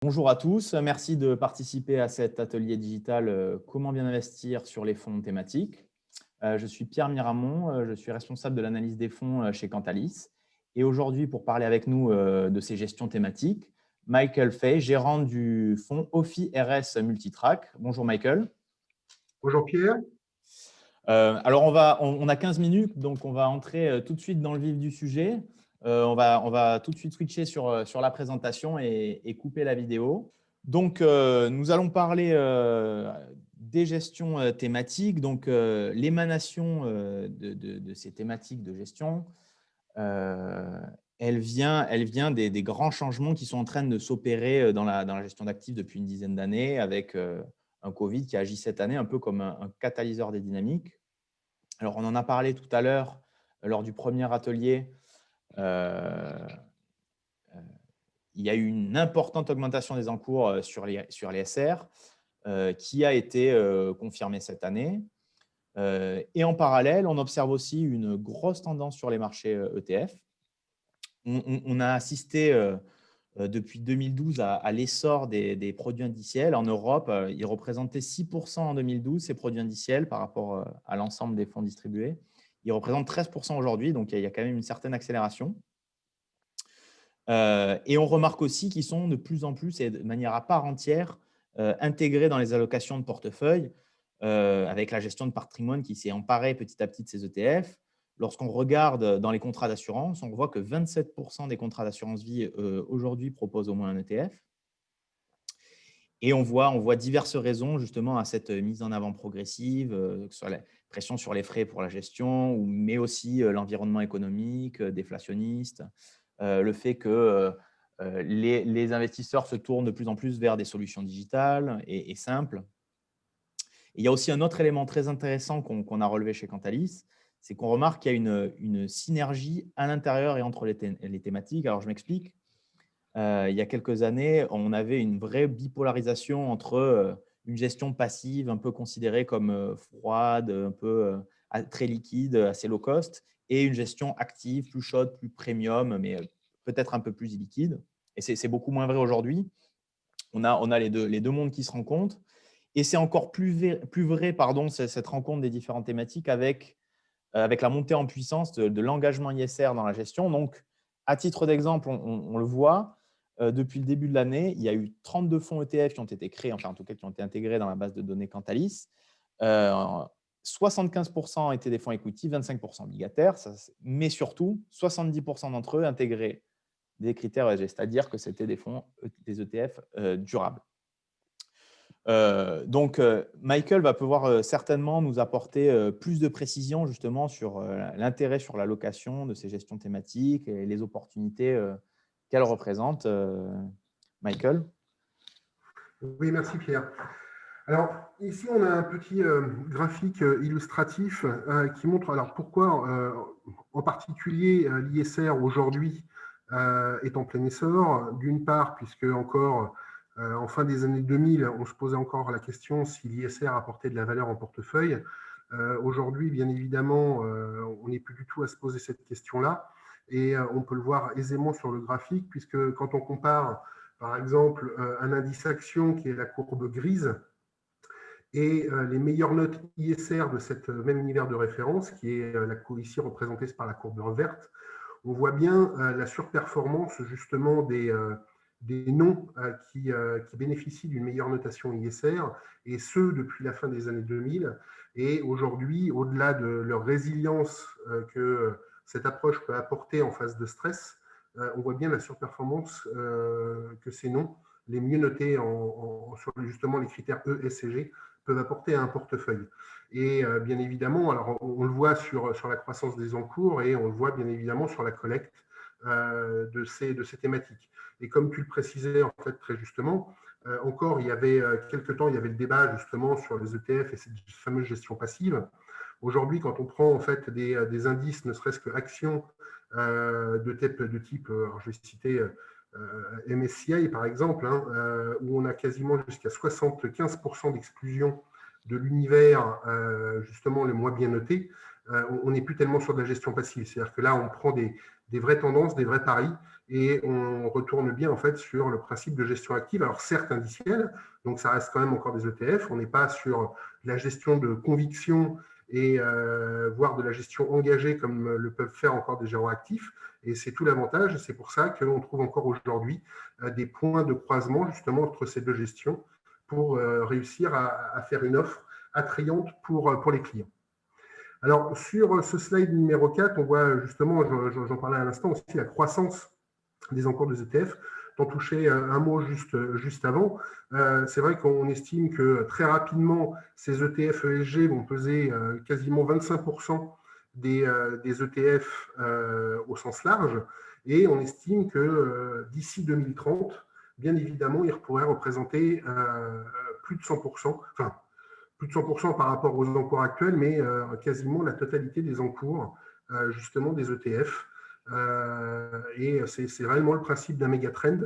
Bonjour à tous, merci de participer à cet atelier digital Comment bien investir sur les fonds thématiques. Je suis Pierre Miramont, je suis responsable de l'analyse des fonds chez Cantalis. Et aujourd'hui, pour parler avec nous de ces gestions thématiques, Michael Fay, gérant du fonds OFI RS Multitrack. Bonjour Michael. Bonjour Pierre. Alors, on a 15 minutes, donc on va entrer tout de suite dans le vif du sujet. On va tout de suite switcher sur la présentation et couper la vidéo. Donc, nous allons parler des gestions thématiques, donc l'émanation de ces thématiques de gestion. Elle vient des grands changements qui sont en train de s'opérer dans la gestion d'actifs depuis une dizaine d'années, avec un Covid qui agit cette année un peu comme un catalyseur des dynamiques. Alors, on en a parlé tout à l'heure lors du premier atelier. Il y a eu une importante augmentation des encours sur les SR qui a été confirmée cette année. Et en parallèle, on observe aussi une grosse tendance sur les marchés ETF. On a assisté depuis 2012 à l'essor des produits indiciels. En Europe, ils représentaient 6% en 2012, ces produits indiciels, par rapport à l'ensemble des fonds distribués. Ils représentent 13% aujourd'hui, donc il y a quand même une certaine accélération. Et on remarque aussi qu'ils sont de plus en plus, et de manière à part entière, intégrés dans les allocations de portefeuille, avec la gestion de patrimoine qui s'est emparée petit à petit de ces ETF. Lorsqu'on regarde dans les contrats d'assurance, on voit que 27% des contrats d'assurance vie aujourd'hui proposent au moins un ETF. Et on voit diverses raisons justement à cette mise en avant progressive, que ce soit la pression sur les frais pour la gestion, mais aussi l'environnement économique, déflationniste, le fait que les investisseurs se tournent de plus en plus vers des solutions digitales et simples. Et il y a aussi un autre élément très intéressant qu'on a relevé chez Cantalis, c'est qu'on remarque qu'il y a une synergie à l'intérieur et entre les thématiques. Alors, je m'explique. Il y a quelques années, on avait une vraie bipolarisation entre une gestion passive un peu considérée comme froide, un peu très liquide, assez low cost, et une gestion active, plus chaude, plus premium, mais peut-être un peu plus illiquide. Et c'est beaucoup moins vrai aujourd'hui. On a les deux mondes qui se rencontrent. Et c'est encore plus vrai cette rencontre des différentes thématiques avec la montée en puissance de l'engagement ISR dans la gestion. Donc, à titre d'exemple, on le voit, depuis le début de l'année, il y a eu 32 fonds ETF qui ont été créés, enfin en tout cas qui ont été intégrés dans la base de données Cantalis. 75% étaient des fonds equity, 25% obligataires, mais surtout, 70% d'entre eux intégraient des critères ESG, c'est-à-dire que c'était des fonds, des ETF durables. Donc, Michael va pouvoir certainement nous apporter plus de précision justement sur l'intérêt sur l'allocation de ces gestions thématiques et les opportunités qu'elles représentent. Michael? Oui, merci Pierre. Alors, ici, on a un petit graphique illustratif qui montre alors, pourquoi, en particulier, l'ISR aujourd'hui est en plein essor. D'une part, puisque encore en fin des années 2000, on se posait encore la question si l'ISR apportait de la valeur en portefeuille. Aujourd'hui, bien évidemment, on n'est plus du tout à se poser cette question-là. Et on peut le voir aisément sur le graphique, puisque quand on compare, par exemple, un indice action qui est la courbe grise, et les meilleures notes ISR de cet même univers de référence, qui est ici représentée par la courbe verte, on voit bien la surperformance justement des noms qui bénéficient d'une meilleure notation ISR, et ce depuis la fin des années 2000. Et aujourd'hui, au-delà de leur résilience que cette approche peut apporter en phase de stress, on voit bien la surperformance que ces noms, les mieux notés sur justement les critères E, S et G, peuvent apporter à un portefeuille. Et bien évidemment, alors on le voit sur la croissance des encours et on le voit bien évidemment sur la collecte de ces thématiques. Et comme tu le précisais en fait très justement, encore il y avait quelques temps, il y avait le débat justement sur les ETF et cette fameuse gestion passive. Aujourd'hui, quand on prend en fait des indices, ne serait-ce que actions de type, alors je vais citer MSCI par exemple, où on a quasiment jusqu'à 75% d'exclusion de l'univers justement les moins bien notés, on n'est plus tellement sur de la gestion passive. C'est-à-dire que là, on prend des vraies tendances, des vrais paris, et on retourne bien en fait sur le principe de gestion active, alors certes indicielle, donc ça reste quand même encore des ETF, on n'est pas sur la gestion de conviction et voire de la gestion engagée comme le peuvent faire encore des gérants actifs, et c'est tout l'avantage, et c'est pour ça que l'on trouve encore aujourd'hui des points de croisement justement entre ces deux gestions pour réussir à faire une offre attrayante pour les clients. Alors, sur ce slide numéro 4, on voit justement, j'en parlais à l'instant aussi, la croissance des encours des ETF. T'en toucher un mot juste avant. C'est vrai qu'on estime que très rapidement, ces ETF ESG vont peser quasiment 25% des ETF au sens large. Et on estime que d'ici 2030, bien évidemment, ils pourraient représenter plus de 100%, enfin, plus de 100% par rapport aux encours actuels, mais quasiment la totalité des encours, justement, des ETF. Et c'est réellement le principe d'un méga trend.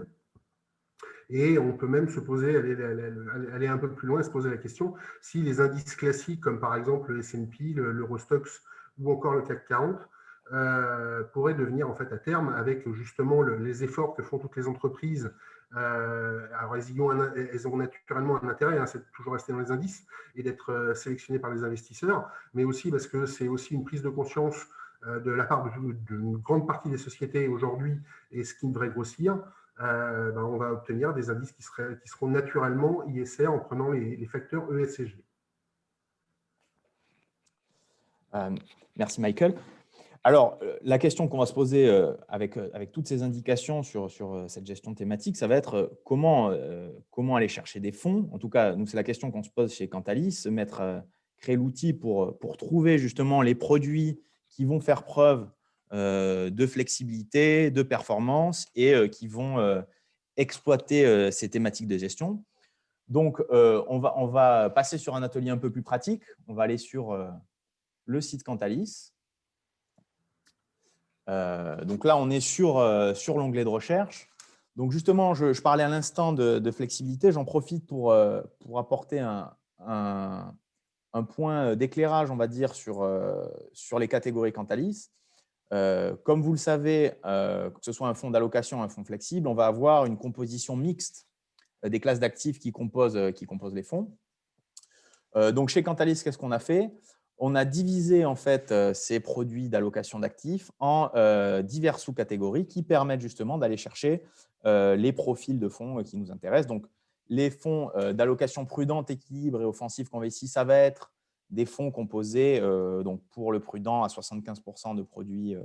Et on peut même se poser, aller un peu plus loin et se poser la question si les indices classiques, comme par exemple le S&P, l'Eurostoxx ou encore le CAC 40, pourraient devenir en fait à terme, avec justement les efforts que font toutes les entreprises. Alors elles ont naturellement un intérêt, hein, c'est de toujours rester dans les indices et d'être sélectionnées par les investisseurs, mais aussi parce que c'est aussi une prise de conscience de la part d'une grande partie des sociétés aujourd'hui, et ce qui devrait grossir. On va obtenir des indices qui seront naturellement ISR en prenant les facteurs ESG. Merci Michael. Alors, la question qu'on va se poser avec toutes ces indications sur cette gestion thématique, ça va être comment aller chercher des fonds. En tout cas, nous, c'est la question qu'on se pose chez Cantalis, créer l'outil pour trouver justement les produits qui vont faire preuve de flexibilité, de performance et qui vont exploiter ces thématiques de gestion. Donc, on va passer sur un atelier un peu plus pratique. On va aller sur le site Cantalis. Donc là, on est sur l'onglet de recherche. Donc justement, je parlais à l'instant de flexibilité. J'en profite pour apporter un point d'éclairage, on va dire, sur les catégories Cantalis. Comme vous le savez, que ce soit un fonds d'allocation ou un fonds flexible, on va avoir une composition mixte des classes d'actifs qui composent les fonds. Donc chez Cantalis, qu'est-ce qu'on a fait ? On a divisé en fait ces produits d'allocation d'actifs en diverses sous-catégories qui permettent justement d'aller chercher les profils de fonds qui nous intéressent. Donc, les fonds d'allocation prudente, équilibre et offensif qu'on investit, ça va être des fonds composés donc pour le prudent à 75% de produits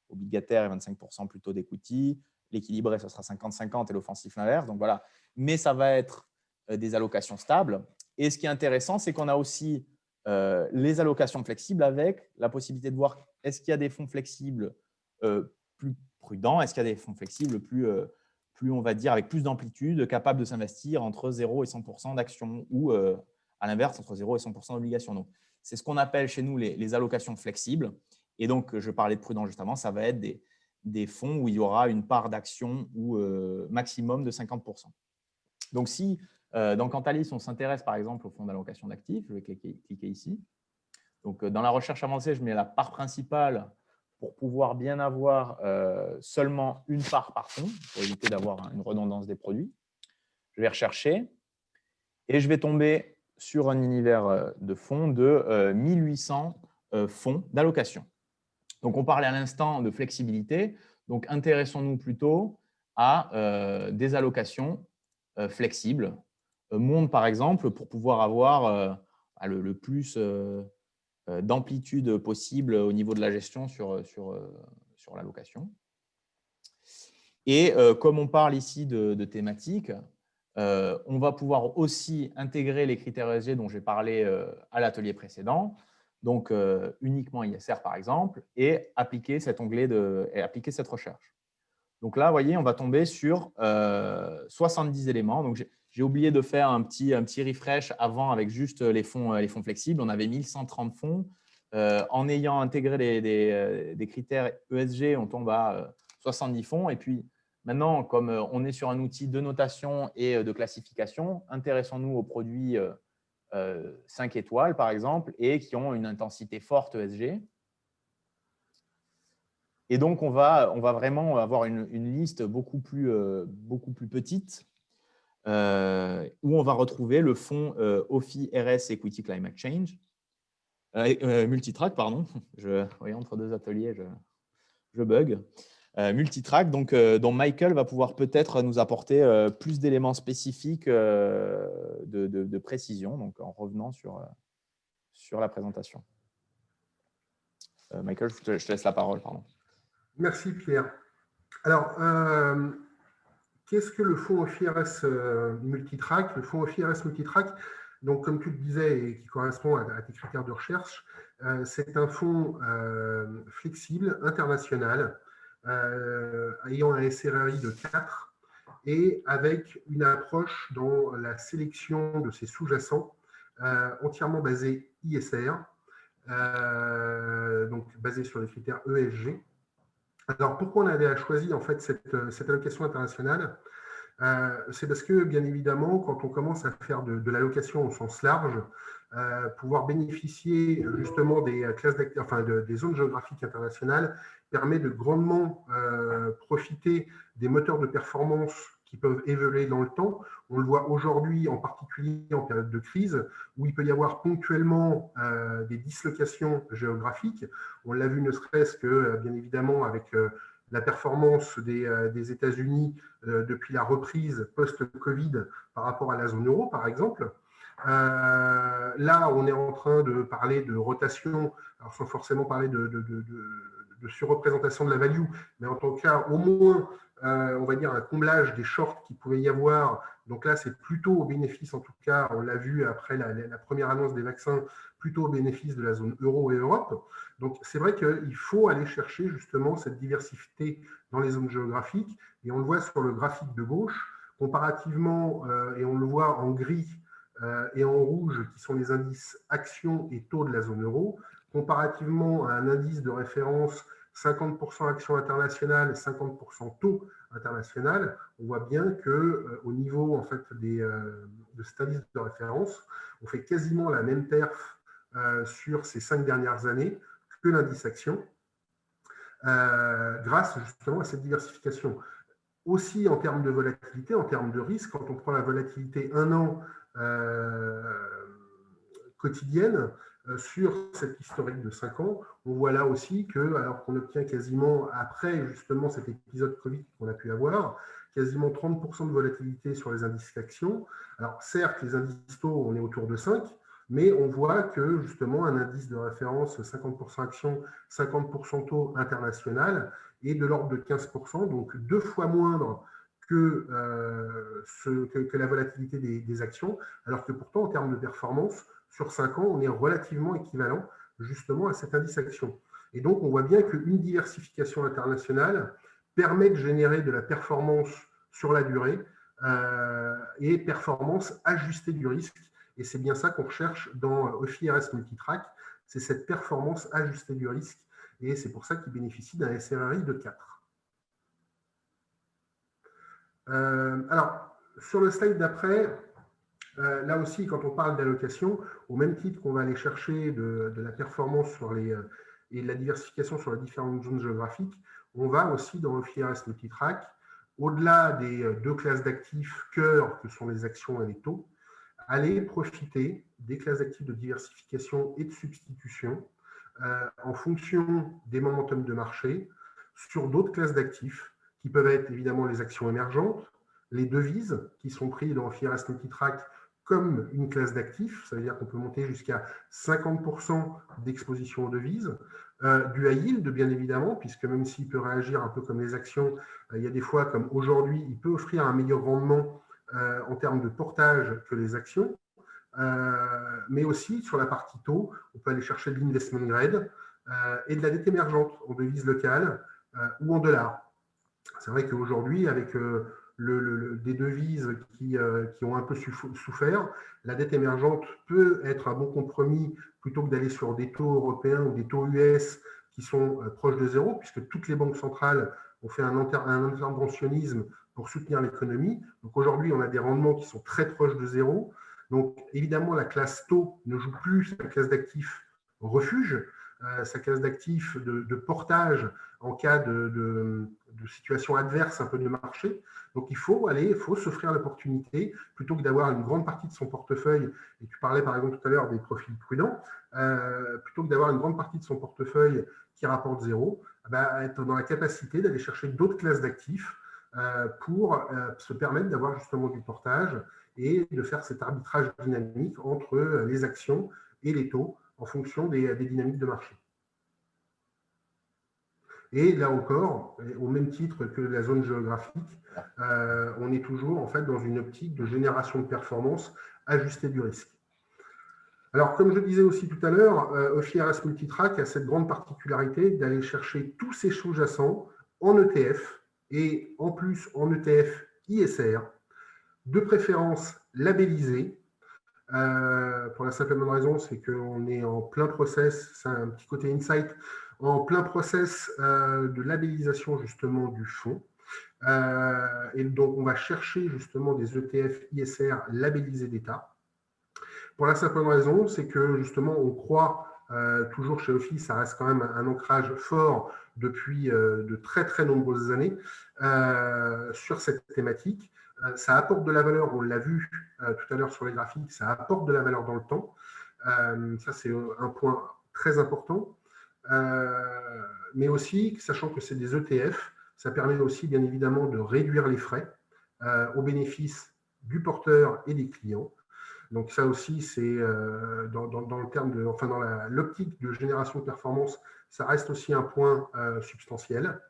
obligataires et 25% plutôt d'equity. L'équilibré, ce sera 50-50 et l'offensif l'inverse. Donc voilà. Mais ça va être des allocations stables. Et ce qui est intéressant, c'est qu'on a aussi les allocations flexibles avec la possibilité de voir est-ce qu'il y a des fonds flexibles plus prudents, est-ce qu'il y a des fonds flexibles plus, on va dire, avec plus d'amplitude, capables de s'investir entre 0 et 100% d'actions ou à l'inverse, entre 0 et 100% d'obligations. Donc, c'est ce qu'on appelle chez nous les allocations flexibles. Et donc, je parlais de prudent juste avant, ça va être des fonds où il y aura une part d'actions ou maximum de 50%. Donc, si dans Cantalis, on s'intéresse par exemple au fonds d'allocation d'actifs, je vais cliquer ici. Donc, dans la recherche avancée, je mets la part principale pour pouvoir bien avoir seulement une part par fonds, pour éviter d'avoir une redondance des produits. Je vais rechercher et je vais tomber sur un univers de fonds de 1800 fonds d'allocation. Donc, on parlait à l'instant de flexibilité. Donc, intéressons-nous plutôt à des allocations flexibles. Monde, par exemple, pour pouvoir avoir le plus d'amplitude possible au niveau de la gestion sur l'allocation. Et comme on parle ici de thématiques, on va pouvoir aussi intégrer les critères ESG dont j'ai parlé à l'atelier précédent, donc uniquement ISR par exemple, et appliquer cet onglet et appliquer cette recherche. Donc là, vous voyez, on va tomber sur 70 éléments. Donc, j'ai oublié de faire un petit refresh avant avec juste les fonds flexibles. On avait 1130 fonds. En ayant intégré des critères ESG, on tombe à 70 fonds. Et puis, maintenant, comme on est sur un outil de notation et de classification, intéressons-nous aux produits 5 étoiles, par exemple, et qui ont une intensité forte ESG. Et donc, on va vraiment avoir une liste beaucoup plus petite où on va retrouver le fonds OFI RS Equity Climate Change, Multitrack, pardon. Oui, entre deux ateliers, je bug. Multitrack, donc, dont Michael va pouvoir peut-être nous apporter plus d'éléments spécifiques de précision, donc en revenant sur la présentation. Michael, je te laisse la parole. Pardon. Merci Pierre. Alors, qu'est-ce que le fonds OFI-RS Multitrack? Le fonds OFI-RS Multitrack, donc, comme tu le disais et qui correspond à tes critères de recherche, c'est un fonds flexible, international, ayant un SRRI de 4 et avec une approche dans la sélection de ses sous-jacents entièrement basée ISR, donc basé sur les critères ESG. Alors, pourquoi on avait choisi en fait cette allocation internationale? C'est parce que, bien évidemment, quand on commence à faire de l'allocation au sens large, pouvoir bénéficier justement des classes des zones géographiques internationales permet de grandement profiter des moteurs de performance qui peuvent évoluer dans le temps. On le voit aujourd'hui, en particulier en période de crise, où il peut y avoir ponctuellement des dislocations géographiques. On l'a vu ne serait-ce que, bien évidemment, avec la performance des États-Unis depuis la reprise post-Covid par rapport à la zone euro, par exemple. Là, on est en train de parler de rotation, alors sans forcément parler de surreprésentation de la value, mais en tout cas, au moins, on va dire un comblage des shorts qu'il pouvait y avoir. Donc là, c'est plutôt au bénéfice, en tout cas, on l'a vu après la première annonce des vaccins, plutôt au bénéfice de la zone euro et Europe. Donc, c'est vrai qu'il faut aller chercher justement cette diversité dans les zones géographiques. Et on le voit sur le graphique de gauche, comparativement, et on le voit en gris et en rouge, qui sont les indices actions et taux de la zone euro, comparativement à un indice de référence 50% actions internationales, 50% taux international, on voit bien que au niveau en fait de cet indice de référence, on fait quasiment la même perf sur ces 5 dernières années que l'indice action, grâce justement à cette diversification. Aussi en termes de volatilité, en termes de risque, quand on prend la volatilité 1 an quotidienne sur cette historique de 5 ans, on voit là aussi que, alors qu'on obtient quasiment, après justement cet épisode Covid qu'on a pu avoir, quasiment 30% de volatilité sur les indices actions. Alors certes, les indices taux, on est autour de 5, mais on voit que justement un indice de référence 50% actions, 50% taux international est de l'ordre de 15%, donc 2 fois moindre que la volatilité des actions, alors que pourtant en termes de performance, sur 5 ans, on est relativement équivalent justement à cet indice action. Et donc, on voit bien qu'une diversification internationale permet de générer de la performance sur la durée et performance ajustée du risque. Et c'est bien ça qu'on recherche dans OFI-RS Multitrack, c'est cette performance ajustée du risque. Et c'est pour ça qu'il bénéficie d'un SRRI de 4. Alors, sur le slide d'après, là aussi, quand on parle d'allocation, au même titre qu'on va aller chercher de la performance et de la diversification sur les différentes zones géographiques, on va aussi dans OFI-RS Multitrack, au-delà des 2 classes d'actifs cœur que sont les actions et les taux, aller profiter des classes d'actifs de diversification et de substitution en fonction des momentum de marché sur d'autres classes d'actifs qui peuvent être évidemment les actions émergentes, les devises qui sont prises dans OFI-RS Multitrack comme une classe d'actifs, ça veut dire qu'on peut monter jusqu'à 50% d'exposition aux devises, du high yield bien évidemment, puisque même s'il peut réagir un peu comme les actions, il y a des fois comme aujourd'hui, il peut offrir un meilleur rendement en termes de portage que les actions, mais aussi sur la partie taux, on peut aller chercher de l'investment grade et de la dette émergente en devises locales ou en dollars. C'est vrai qu'aujourd'hui, avec des devises qui ont un peu souffert, la dette émergente peut être un bon compromis plutôt que d'aller sur des taux européens ou des taux US qui sont proches de zéro, puisque toutes les banques centrales ont fait un interventionnisme pour soutenir l'économie. Donc aujourd'hui, on a des rendements qui sont très proches de zéro. Donc évidemment, la classe taux ne joue plus la classe d'actifs refuge, sa classe d'actifs de portage en cas de situation adverse un peu de marché. Donc, il faut s'offrir l'opportunité, plutôt que d'avoir une grande partie de son portefeuille, et tu parlais par exemple tout à l'heure des profils prudents, plutôt que d'avoir une grande partie de son portefeuille qui rapporte zéro, être dans la capacité d'aller chercher d'autres classes d'actifs pour se permettre d'avoir justement du portage et de faire cet arbitrage dynamique entre les actions et les taux en fonction des dynamiques de marché. Et là encore, au même titre que la zone géographique, on est toujours en fait dans une optique de génération de performance ajustée du risque. Alors, comme je disais aussi tout à l'heure, OFI-RS Multitrack a cette grande particularité d'aller chercher tous ces sous-jacents en ETF et en plus en ETF ISR, de préférence labellisés. Pour la simple et bonne raison, c'est qu'on est en plein process, c'est un petit côté insight, en plein process de labellisation justement du fonds. Et donc, on va chercher justement des ETF ISR labellisés d'État. Pour la simple raison, c'est que justement, on croit toujours chez OFI, ça reste quand même un ancrage fort depuis de très très nombreuses années sur cette thématique. Ça apporte de la valeur, on l'a vu tout à l'heure sur les graphiques, ça apporte de la valeur dans le temps. Ça, c'est un point très important. Mais aussi, sachant que c'est des ETF, ça permet aussi bien évidemment de réduire les frais au bénéfice du porteur et des clients. Donc ça aussi, c'est dans le terme de, enfin dans l'optique de génération de performance, ça reste aussi un point substantiel.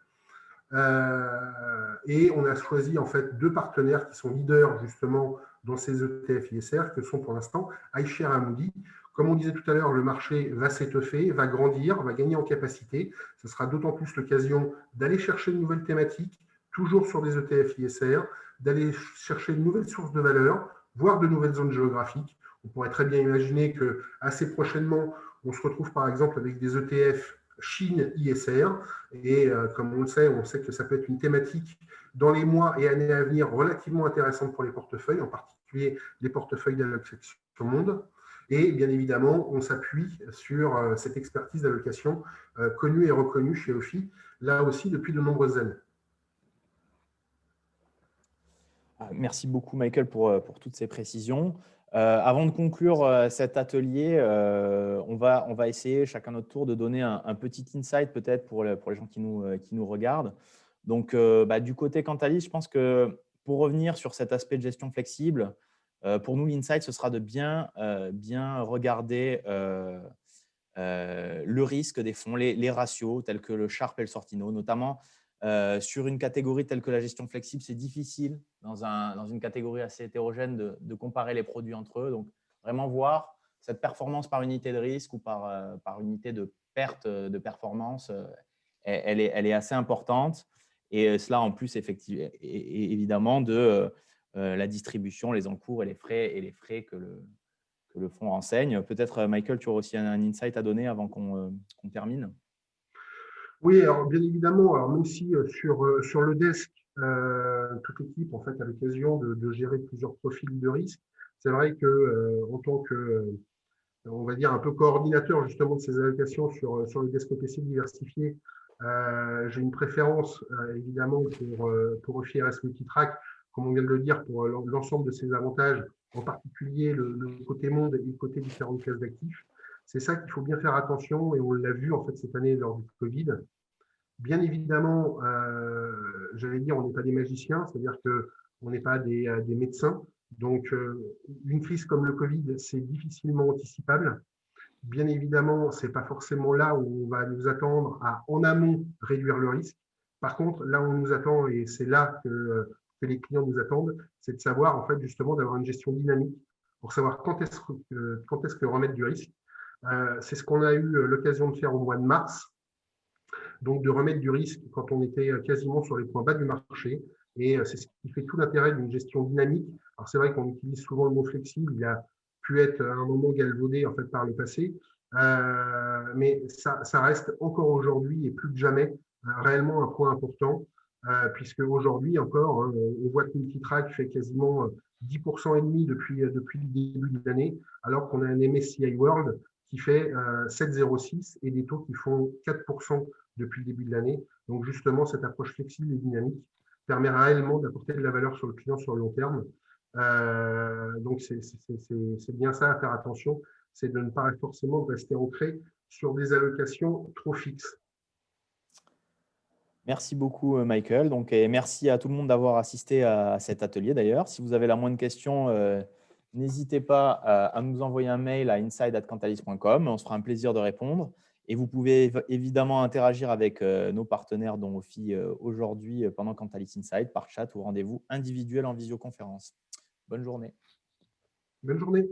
Et on a choisi en fait deux partenaires qui sont leaders justement dans ces ETF ISR, que sont pour l'instant iShares et Amundi. Comme on disait tout à l'heure, le marché va s'étoffer, va grandir, va gagner en capacité. Ce sera d'autant plus l'occasion d'aller chercher de nouvelles thématiques, toujours sur des ETF ISR, d'aller chercher de nouvelles sources de valeur, voire de nouvelles zones géographiques. On pourrait très bien imaginer que assez prochainement, on se retrouve par exemple avec des ETF Chine ISR. Et comme on sait que ça peut être une thématique dans les mois et années à venir relativement intéressante pour les portefeuilles, en particulier les portefeuilles d'allocation monde. Et bien évidemment, on s'appuie sur cette expertise d'allocation connue et reconnue chez OFI, là aussi depuis de nombreuses années. Merci beaucoup, Michael, pour toutes ces précisions. Avant de conclure cet atelier, on va essayer chacun notre tour de donner un petit insight peut-être pour les gens qui nous regardent. Donc, du côté Cantalis, je pense que pour revenir sur cet aspect de gestion flexible, pour nous, l'insight, ce sera de bien regarder le risque des fonds, les ratios tels que le Sharpe et le Sortino, notamment sur une catégorie telle que la gestion flexible. C'est difficile dans une catégorie assez hétérogène de comparer les produits entre eux. Donc, vraiment voir cette performance par unité de risque ou par unité de perte de performance, elle est assez importante. Et cela en plus, effectivement, évidemment, de la distribution, les encours et les frais que le fonds renseigne. Peut-être, Michael, tu auras aussi un insight à donner avant qu'on termine. Oui, alors bien évidemment, alors même si sur le desk, toute l'équipe en fait a l'occasion de gérer plusieurs profils de risque, c'est vrai que en tant que on va dire un peu coordinateur justement de ces allocations sur le desk OTC diversifié, j'ai une préférence évidemment pour OFI-RS Multitrack, comme on vient de le dire, pour l'ensemble de ses avantages, en particulier le côté monde et le côté différentes classes d'actifs. C'est ça qu'il faut bien faire attention, et on l'a vu en fait cette année lors du Covid. Bien évidemment, j'allais dire, on n'est pas des magiciens, c'est-à-dire qu'on n'est pas des médecins. Donc, une crise comme le Covid, c'est difficilement anticipable. Bien évidemment, ce n'est pas forcément là où on va nous attendre à, en amont, réduire le risque. Par contre, là où on nous attend, et c'est là que les clients nous attendent, c'est de savoir, en fait, justement, d'avoir une gestion dynamique pour savoir quand est-ce que remettre du risque. C'est ce qu'on a eu l'occasion de faire au mois de mars, donc de remettre du risque quand on était quasiment sur les points bas du marché. Et c'est ce qui fait tout l'intérêt d'une gestion dynamique. Alors, c'est vrai qu'on utilise souvent le mot flexible, il a pu être à un moment galvaudé en fait, par le passé, mais ça reste encore aujourd'hui et plus que jamais réellement un point important, puisque aujourd'hui encore, hein, on voit que Multitrack fait quasiment 10% et demi depuis le début de l'année, alors qu'on a un MSCI World qui fait 7,06 et des taux qui font 4% depuis le début de l'année. Donc justement, cette approche flexible et dynamique permet réellement d'apporter de la valeur sur le client sur le long terme. Donc c'est bien ça à faire attention, c'est de ne pas forcément rester ancré sur des allocations trop fixes. Merci beaucoup, Michael. Donc, et merci à tout le monde d'avoir assisté à cet atelier d'ailleurs. Si vous avez la moindre question, n'hésitez pas à nous envoyer un mail à inside@cantalis.com. On se fera un plaisir de répondre. Et vous pouvez évidemment interagir avec nos partenaires, dont OFI aujourd'hui pendant Cantalis Inside par chat ou rendez-vous individuel en visioconférence. Bonne journée. Bonne journée.